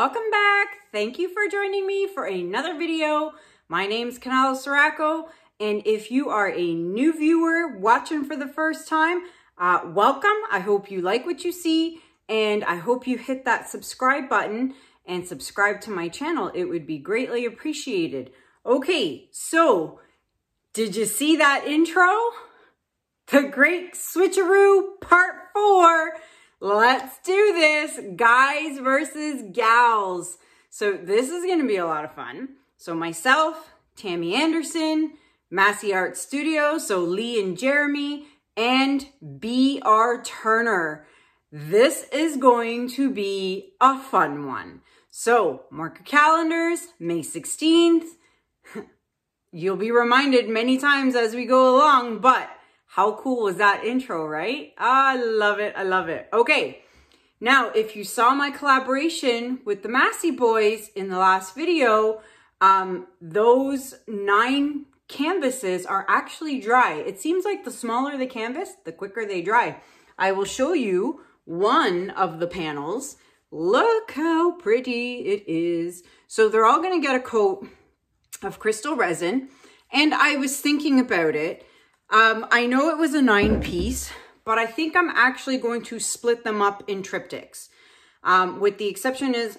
welcome back. Thank you for joining me for another video. My name's Kanella Ciraco, and if you are a new viewer watching for the first time, welcome. I hope you like what you see, and I hope you hit that subscribe button and subscribe to my channel. It would be greatly appreciated. Okay, so did you see that intro? The Great Switcheroo Part 4. Let's do this, guys versus gals. So this is gonna be a lot of fun. So myself, Tammy Anderson, Massey Art Studio, so Lee and Jeremy, and B.R. Turner. This is going to be a fun one. So mark your calendars, May 16th. You'll be reminded many times as we go along, but how cool was that intro, right? I love it. I love it. Okay. Now, if you saw my collaboration with the Massey boys in the last video, those 9 canvases are actually dry. It seems like the smaller the canvas, the quicker they dry. I will show you one of the panels. Look how pretty it is. So they're all going to get a coat of crystal resin. And I was thinking about it. I know it was a 9-piece, but I think I'm actually going to split them up in triptychs. With the exception is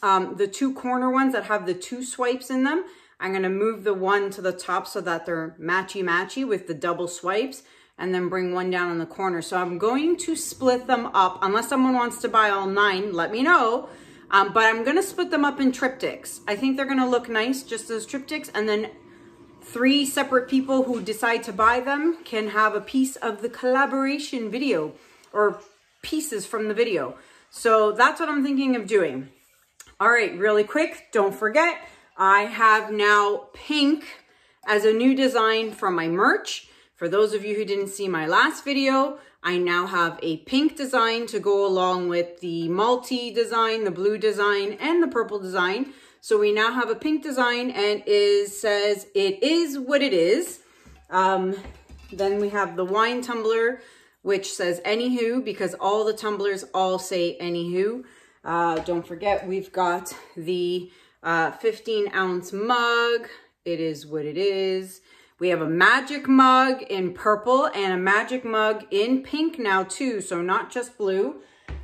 the 2 corner ones that have the 2 swipes in them. I'm going to move the one to the top so that they're matchy-matchy with the double swipes, and then bring one down in the corner. So I'm going to split them up. Unless someone wants to buy all 9, let me know. But I'm going to split them up in triptychs. I think they're going to look nice just as triptychs, and then 3 separate people who decide to buy them can have a piece of the collaboration video or pieces from the video. So that's what I'm thinking of doing. All right, really quick, don't forget, I have now pink as a new design from my merch. For those of you who didn't see my last video, I now have a pink design to go along with the multi design, the blue design, and the purple design. So we now have a pink design, and it says, "It is what it is." Then we have the wine tumbler, which says "Anywho," because all the tumblers all say "Anywho." Don't forget, we've got the 15-ounce mug. It is what it is. We have a magic mug in purple and a magic mug in pink now too, so not just blue.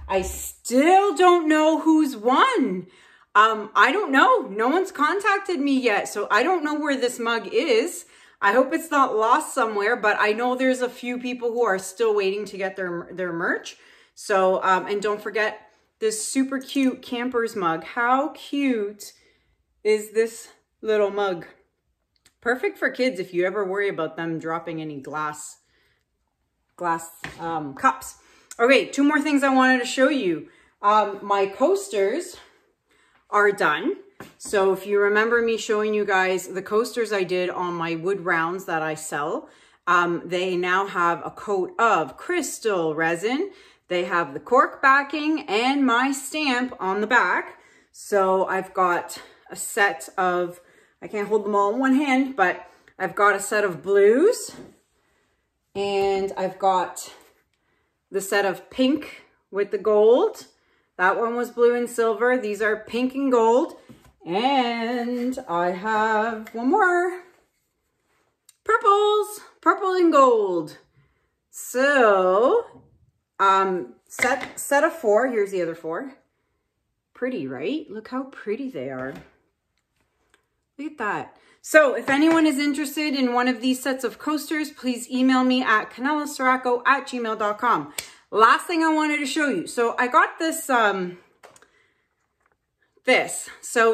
I still don't know who's won. I don't know. No one's contacted me yet, so I don't know where this mug is. I hope it's not lost somewhere, but I know there's a few people who are still waiting to get their merch. So, and don't forget this super cute camper's mug. How cute is this little mug? Perfect for kids if you ever worry about them dropping any glass cups. Okay, 2 more things I wanted to show you. My coasters are done. So if you remember me showing you guys the coasters I did on my wood rounds that I sell, they now have a coat of crystal resin. They have the cork backing and my stamp on the back. So I've got a set of, I can't hold them all in one hand, but I've got a set of blues, and I've got the set of pink with the gold. That one was blue and silver. These are pink and gold. And I have one more. Purples, purple and gold. So, set of 4. Here's the other 4. Pretty, right? Look how pretty they are. Look at that. So if anyone is interested in one of these sets of coasters, please email me at kanellaciraco@gmail.com. Last thing I wanted to show you. So I got this, so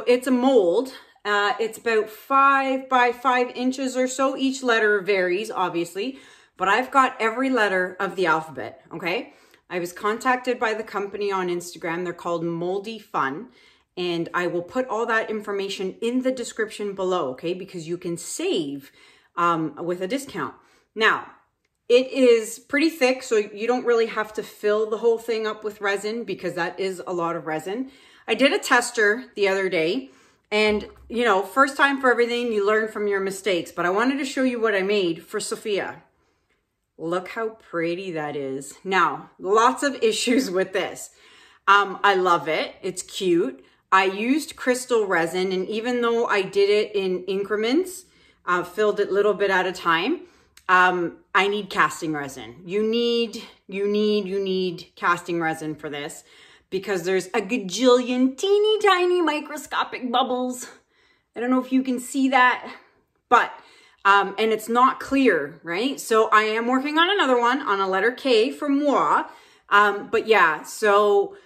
it's a mold. It's about 5 by 5 inches or so. Each letter varies, obviously, but I've got every letter of the alphabet, okay? I was contacted by the company on Instagram. They're called Moldy Fun, and I will put all that information in the description below, okay? Because you can save with a discount. Now, it is pretty thick, so you don't really have to fill the whole thing up with resin because that is a lot of resin. I did a tester the other day, and you know, first time for everything, you learn from your mistakes, but I wanted to show you what I made for Sophia. Look how pretty that is. Now, lots of issues with this. I love it. It's cute. I used crystal resin, and even though I did it in increments, filled it a little bit at a time, I need casting resin. You need casting resin for this because there's a gajillion teeny tiny microscopic bubbles. I don't know if you can see that, but, and it's not clear, right? So I am working on another one on a letter K for moi. But yeah, so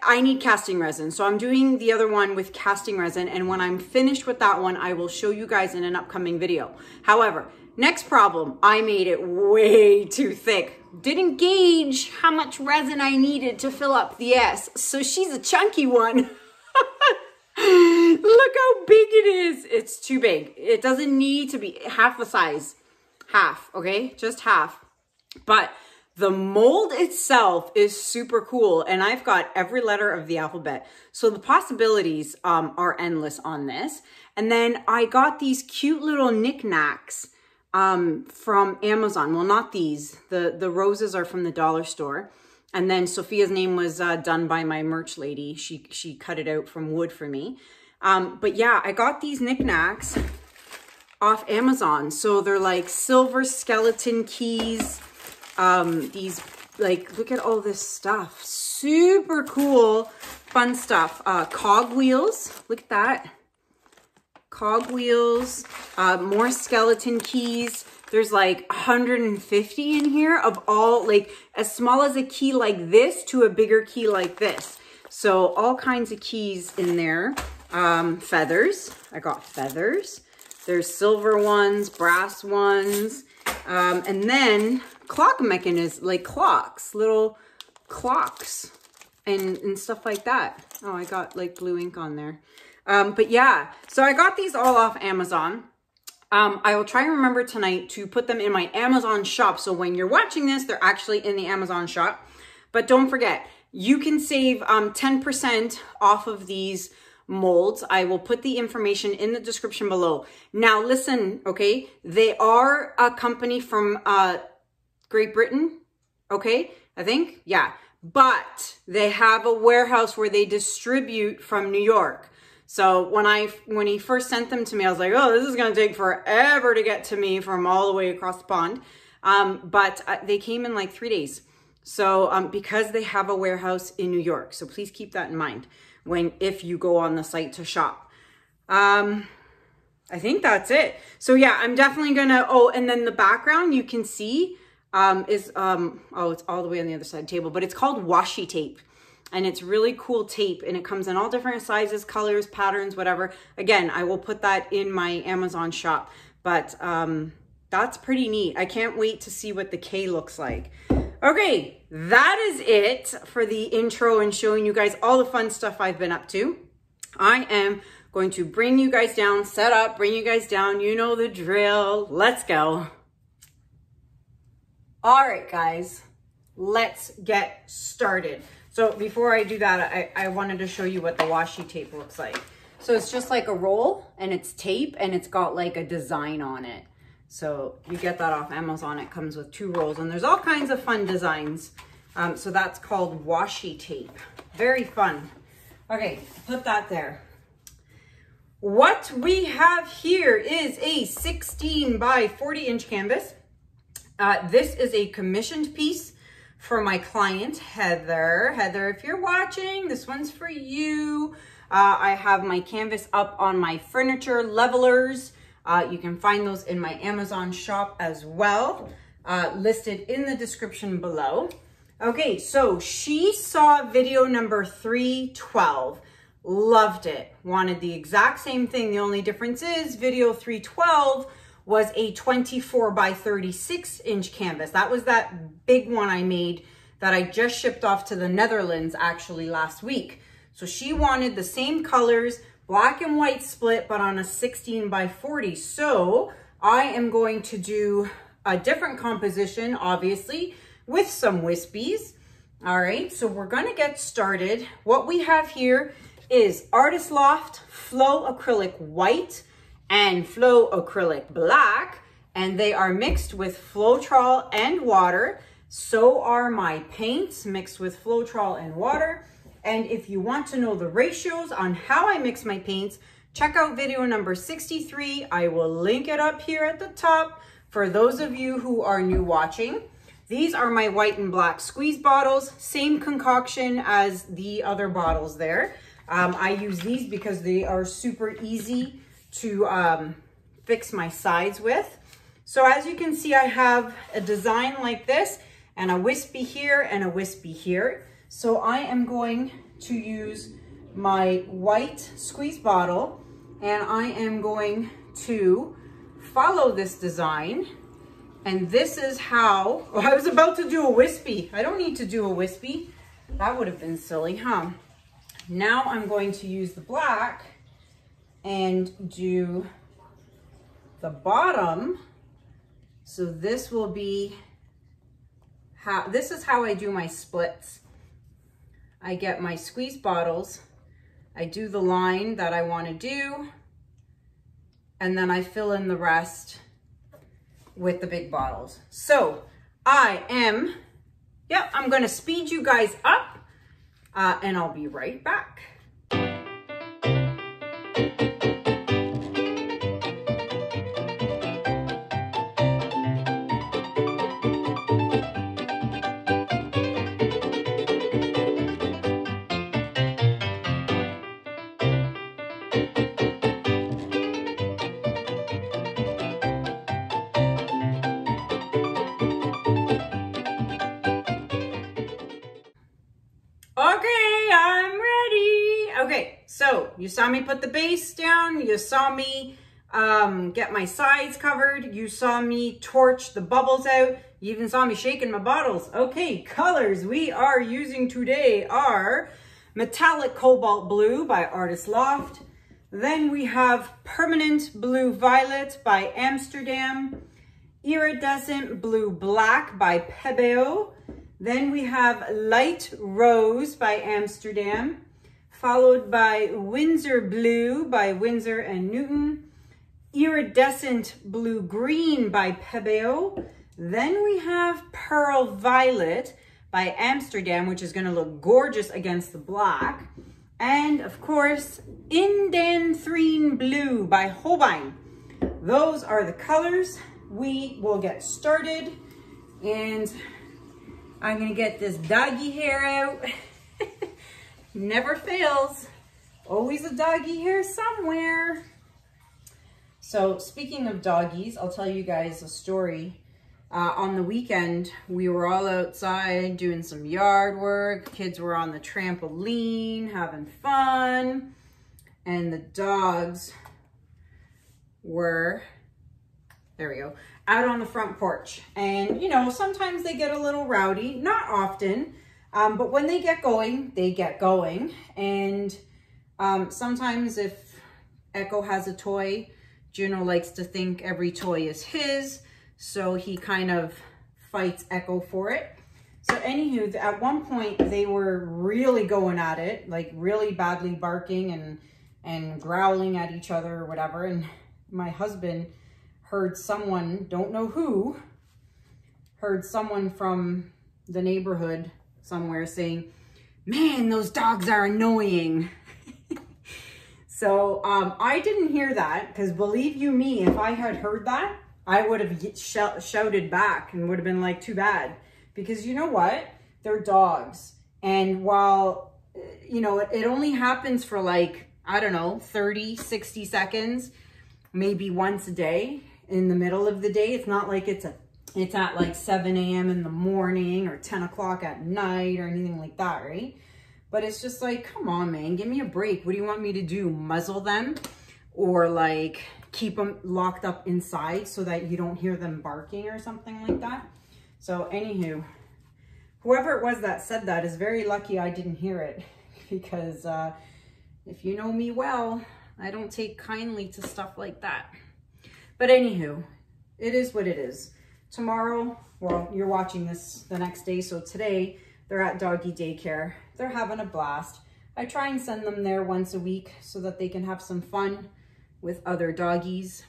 I need casting resin. So I'm doing the other one with casting resin. And when I'm finished with that one, I will show you guys in an upcoming video. However, next problem, I made it way too thick. Didn't gauge how much resin I needed to fill up the S. So she's a chunky one. Look how big it is. It's too big. It doesn't need to be half the size. Half, okay? Just half. But the mold itself is super cool, and I've got every letter of the alphabet. So the possibilities are endless on this. And then I got these cute little knickknacks from Amazon. Well, not these. The roses are from the dollar store. And then Sophia's name was done by my merch lady. She cut it out from wood for me. But yeah, I got these knickknacks off Amazon. So they're like silver skeleton keys. These, like, look at all this stuff. Super cool, fun stuff. Cog wheels, look at that. Cog wheels, more skeleton keys. There's like 150 in here of all, like, as small as a key like this to a bigger key like this. So all kinds of keys in there. Feathers, I got feathers. There's silver ones, brass ones, and then clock mechanisms, like clocks, little clocks and stuff like that. Oh, I got like blue ink on there. But yeah, so I got these all off Amazon. I will try and remember tonight to put them in my Amazon shop. So when you're watching this, they're actually in the Amazon shop. But don't forget, you can save 10% off of these molds. I will put the information in the description below. Now listen, okay, they are a company from Great Britain, okay, I think, yeah, but they have a warehouse where they distribute from New York. So when he first sent them to me, I was like, oh, this is gonna take forever to get to me from all the way across the pond. But they came in like 3 days. So because they have a warehouse in New York, so please keep that in mind if you go on the site to shop. I think that's it. So yeah, I'm definitely gonna, oh, and then the background you can see oh, it's all the way on the other side of the table, but it's called washi tape. And it's really cool tape, and it comes in all different sizes, colors, patterns, whatever. Again, I will put that in my Amazon shop, but that's pretty neat. I can't wait to see what the K looks like. Okay, that is it for the intro and showing you guys all the fun stuff I've been up to. I am going to bring you guys down, set up, bring you guys down. You know the drill. Let's go. All right, guys, let's get started. So before I do that, I wanted to show you what the washi tape looks like. So it's just like a roll, and it's tape, and it's got like a design on it. So you get that off Amazon. It comes with 2 rolls, and there's all kinds of fun designs. So that's called washi tape. Very fun. Okay, put that there. What we have here is a 16 by 40 inch canvas. This is a commissioned piece for my client, Heather. Heather, if you're watching, this one's for you. I have my canvas up on my furniture levelers. You can find those in my Amazon shop as well, listed in the description below. Okay, so she saw video number 312, loved it, wanted the exact same thing. The only difference is video 312 was a 24 by 36 inch canvas. That was that big one I made that I just shipped off to the Netherlands actually last week. So she wanted the same colors, black and white split, but on a 16 by 40. So I am going to do a different composition, obviously, with some wispies. All right, so we're gonna get started. What we have here is Artist Loft Flow Acrylic White and Flow Acrylic Black, and they are mixed with Floetrol and water. So are my paints mixed with Floetrol and water. And if you want to know the ratios on how I mix my paints, check out video number 63. I will link it up here at the top for those of you who are new watching. These are my white and black squeeze bottles, same concoction as the other bottles there. I use these because they are super easy to fix my sides with. So as you can see, I have a design like this and a wispy here and a wispy here. So I am going to use my white squeeze bottle and I am going to follow this design. And this is how, oh, I was about to do a wispy. I don't need to do a wispy. That would have been silly, huh? Now I'm going to use the black and do the bottom. So this will be how, this is how I do my splits. I get my squeeze bottles, I do the line that I want to do, and then I fill in the rest with the big bottles. So I'm going to speed you guys up and I'll be right back. Okay, I'm ready. Okay, so you saw me put the base down. You saw me get my sides covered. You saw me torch the bubbles out. You even saw me shaking my bottles. Okay, colors we are using today are Metallic Cobalt Blue by artist Loft. Then we have Permanent Blue Violet by Amsterdam. Iridescent Blue Black by Pebeo. Then we have Light Rose by Amsterdam, followed by Winsor Blue by Winsor and Newton, Iridescent Blue Green by Pebeo. Then we have Pearl Violet by Amsterdam, which is going to look gorgeous against the black. And of course, Indanthrene Blue by Holbein. Those are the colors. We will get started, and I'm gonna get this doggy hair out. Never fails. Always a doggy hair somewhere. So speaking of doggies, I'll tell you guys a story. On the weekend, we were all outside doing some yard work. Kids were on the trampoline, having fun. And the dogs were, there we go, out on the front porch. And you know, sometimes they get a little rowdy, not often, but when they get going, they get going. And sometimes if Echo has a toy, Juno likes to think every toy is his, so he kind of fights Echo for it. So anywho, at one point they were really going at it, like really badly barking and growling at each other or whatever. And my husband heard someone, don't know who, heard someone from the neighborhood somewhere saying, "Man, those dogs are annoying." So I didn't hear that, because believe you me, if I had heard that, I would have shouted back and would have been like, too bad. Because you know what? They're dogs. And while, you know, it only happens for like, I don't know, 30, 60 seconds, maybe once a day. In the middle of the day. It's not like it's at like 7 a.m. in the morning or 10 o'clock at night or anything like that, right? But it's just like, come on, man, give me a break. What do you want me to do? Muzzle them? Or like keep them locked up inside so that you don't hear them barking or something like that? So anywho, whoever it was that said that is very lucky I didn't hear it, because if you know me well, I don't take kindly to stuff like that. But anywho, it is what it is. Tomorrow, well, you're watching this the next day, so today they're at doggy daycare. They're having a blast. I try and send them there once a week so that they can have some fun with other doggies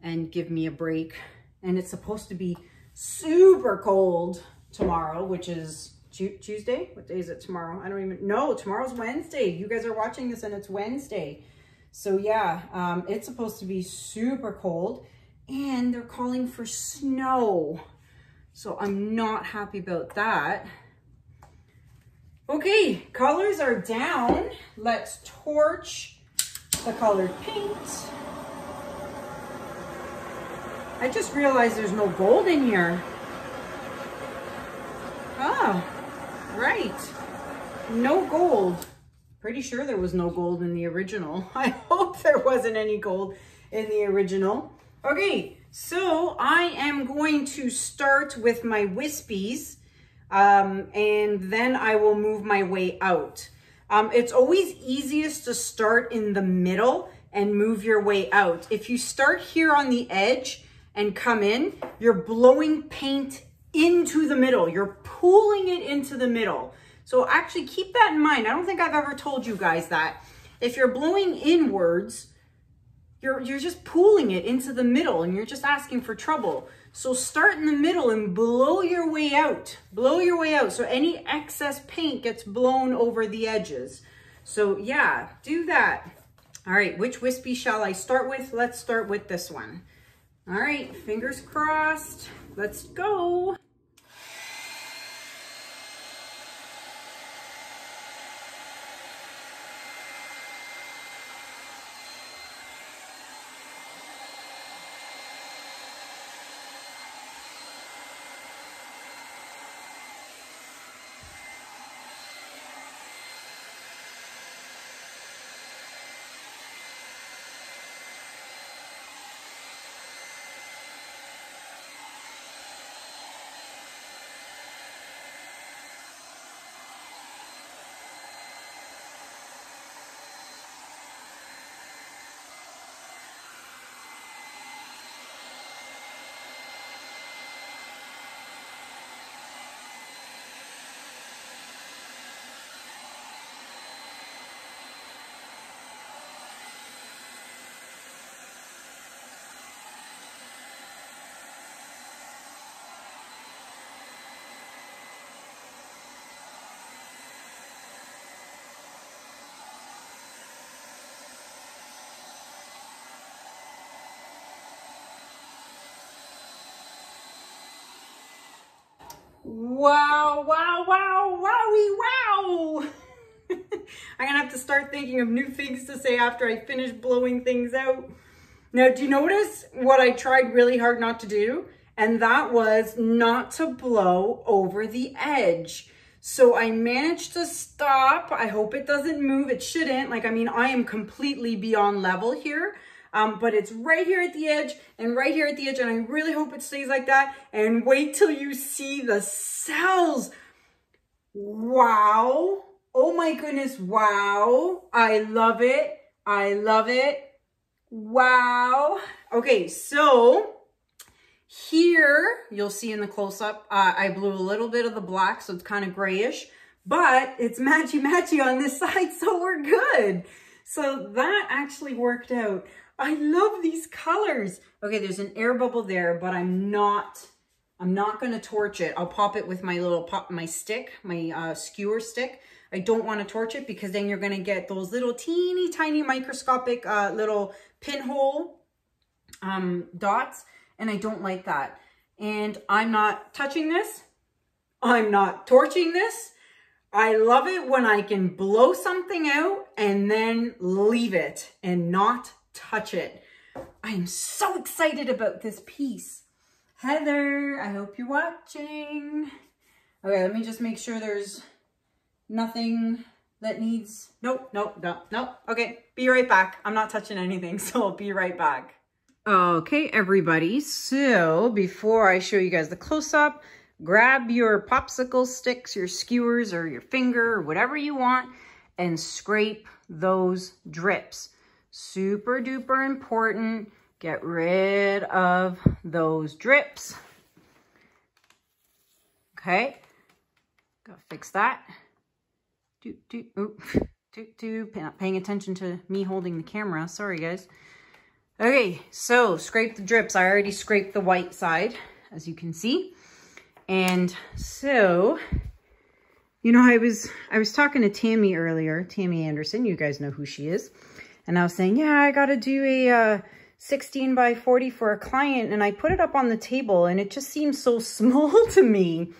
and give me a break. And it's supposed to be super cold tomorrow, which is Tuesday? What day is it tomorrow? I don't even know. Tomorrow's Wednesday. You guys are watching this and it's Wednesday. So yeah, it's supposed to be super cold and they're calling for snow. So I'm not happy about that. Okay, colors are down. Let's torch the colored paint. I just realized there's no gold in here. Oh, right. No gold. Pretty sure there was no gold in the original. I hope there wasn't any gold in the original. Okay, so I am going to start with my wispies, and then I will move my way out. It's always easiest to start in the middle and move your way out. If you start here on the edge and come in, you're blowing paint into the middle. You're pulling it into the middle. So actually keep that in mind. I don't think I've ever told you guys that. If you're blowing inwards, you're just pulling it into the middle and you're just asking for trouble. So start in the middle and blow your way out. Blow your way out so any excess paint gets blown over the edges. So yeah, do that. All right, which wispy shall I start with? Let's start with this one. All right, fingers crossed. Let's go. Wow, wow, wow, wowie, wow. I'm gonna have to start thinking of new things to say after I finish blowing things out. Now, do you notice what I tried really hard not to do? And that was not to blow over the edge. So I managed to stop. I hope it doesn't move. It shouldn't. Like, I mean, I am completely beyond level here. But it's right here at the edge and right here at the edge. And I really hope it stays like that. And wait till you see the cells. Wow. Oh my goodness. Wow. I love it. I love it. Wow. Okay. So here you'll see in the close-up, I blew a little bit of the black. So it's kind of grayish, but it's matchy-matchy on this side. So we're good. So that actually worked out. I love these colors. Okay, there's an air bubble there, but I'm not going to torch it. I'll pop it with my little my stick, my skewer stick. I don't want to torch it because then you're going to get those little teeny tiny microscopic little pinhole dots, and I don't like that. And I'm not touching this. I'm not torching this. I love it when I can blow something out and then leave it and not touch it. I am so excited about this piece. Heather, I hope you're watching. Okay, let me just make sure there's nothing that needs, nope. Okay, be right back. I'm not touching anything, so I'll be right back. Okay, everybody, so before I show you guys the close-up, grab your popsicle sticks, your skewers, or your finger, or whatever you want, and scrape those drips. Super duper important. Get rid of those drips. Okay, gotta fix that. Not paying attention to me holding the camera. Sorry, guys. Okay, so scrape the drips. I already scraped the white side, as you can see. And so You know, I was talking to Tammy earlier, Tammy Anderson, you guys know who she is. And I was saying, yeah, I got to do a 16 by 40 for a client. And I put it up on the table and it just seems so small to me.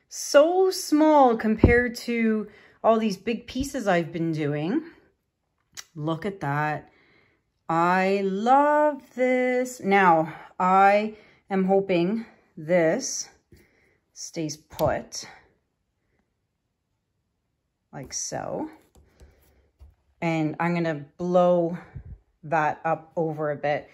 So small compared to all these big pieces I've been doing. Look at that. I love this. Now, I am hoping this stays put. Like so. And I'm going to blow that up over a bit.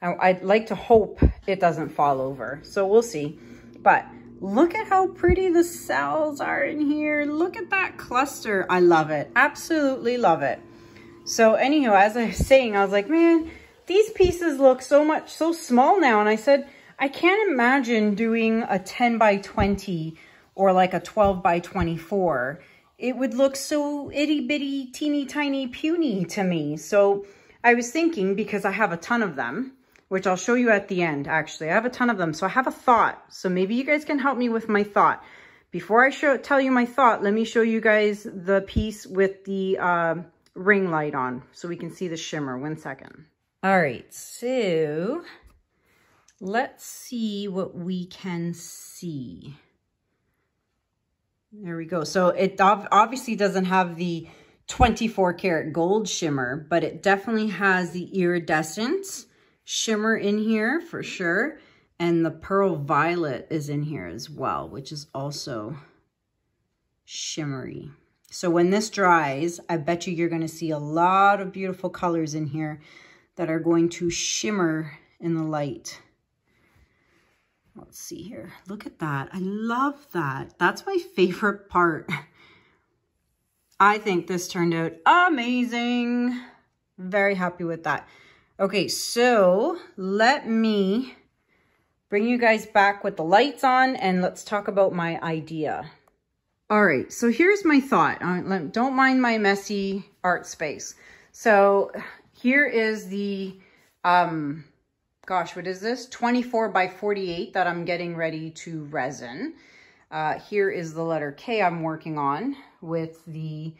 I'd like to hope it doesn't fall over. So we'll see. But look at how pretty the cells are in here. Look at that cluster. I love it. Absolutely love it. So anyhow, as I was saying, I was like, man, these pieces look so small now. And I said, I can't imagine doing a 10 by 20 or like a 12 by 24. It would look so itty bitty, teeny tiny, puny to me. So I was thinking, because I have a ton of them, which I'll show you at the end, actually. I have a ton of them. So I have a thought. So maybe you guys can help me with my thought. Before I tell you my thought, let me show you guys the piece with the ring light on so we can see the shimmer. 1 second. All right, so let's see what we can see. There we go. So it obviously doesn't have the 24 karat gold shimmer, but it definitely has the iridescent shimmer in here for sure. And the pearl violet is in here as well, which is also shimmery. So when this dries, I bet you're going to see a lot of beautiful colors in here that are going to shimmer in the light. Let's see here. Look at that. I love that. That's my favorite part. I think this turned out amazing. Very happy with that. Okay, so let me bring you guys back with the lights on and let's talk about my idea. All right, so here's my thought. Don't mind my messy art space. So here is the, gosh, what is this? 24 by 48 that I'm getting ready to resin. Here is the letter K I'm working on with the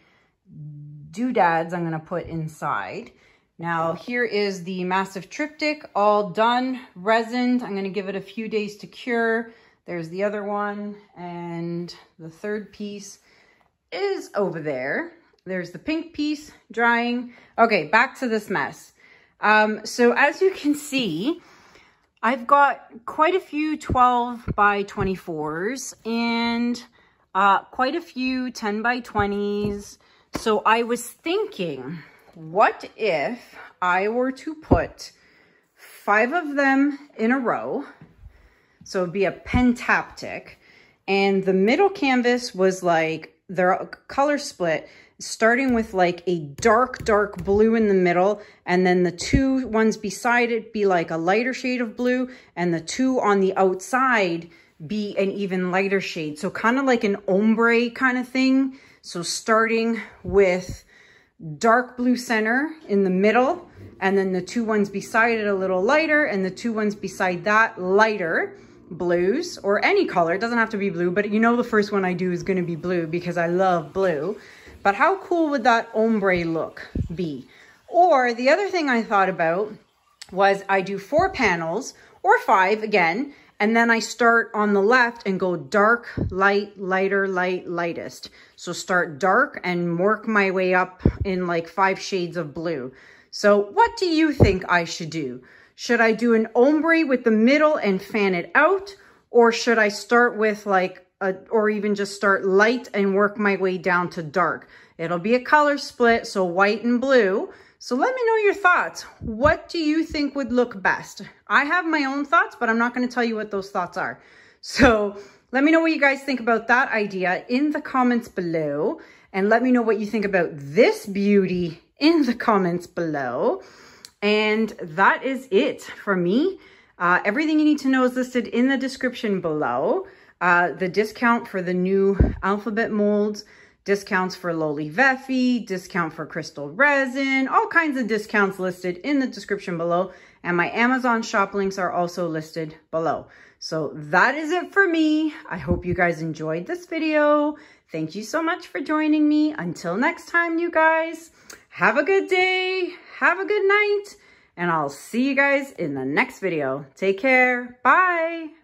doodads I'm gonna put inside. Now here is the massive triptych, all done, resined. I'm gonna give it a few days to cure. There's the other one, and the third piece is over there. There's the pink piece drying. Okay, back to this mess. So as you can see, I've got quite a few 12 by 24s and quite a few 10 by 20s. So I was thinking, what if I were to put 5 of them in a row? So it'd be a pentaptych. And the middle canvas was like, they're color split, starting with like a dark blue in the middle. And then the 2 ones beside it be like a lighter shade of blue. And the 2 on the outside be an even lighter shade. So kind of like an ombre kind of thing. So starting with dark blue center in the middle. And then the 2 ones beside it a little lighter. And the 2 ones beside that lighter blues, or any color. It doesn't have to be blue, but you know the first one I do is going to be blue because I love blue. But how cool would that ombre look be? Or the other thing I thought about was I do 4 panels or 5 again, and then I start on the left and go dark, light, lighter, light, lightest. So start dark and work my way up in like 5 shades of blue. So what do you think I should do? Should I do an ombre with the middle and fan it out? Or should I start with like, or even just start light and work my way down to dark? It'll be a color split, so white and blue. So let me know your thoughts. What do you think would look best? I have my own thoughts, but I'm not going to tell you what those thoughts are. So let me know what you guys think about that idea in the comments below. And let me know what you think about this beauty in the comments below. And that is it for me. Everything you need to know is listed in the description below. The discount for the new alphabet molds, discounts for Loli Veffy, discount for crystal resin, all kinds of discounts listed in the description below. and my Amazon shop links are also listed below. So that is it for me. I hope you guys enjoyed this video. Thank you so much for joining me. Until next time, you guys, have a good day, have a good night, and I'll see you guys in the next video. Take care. Bye.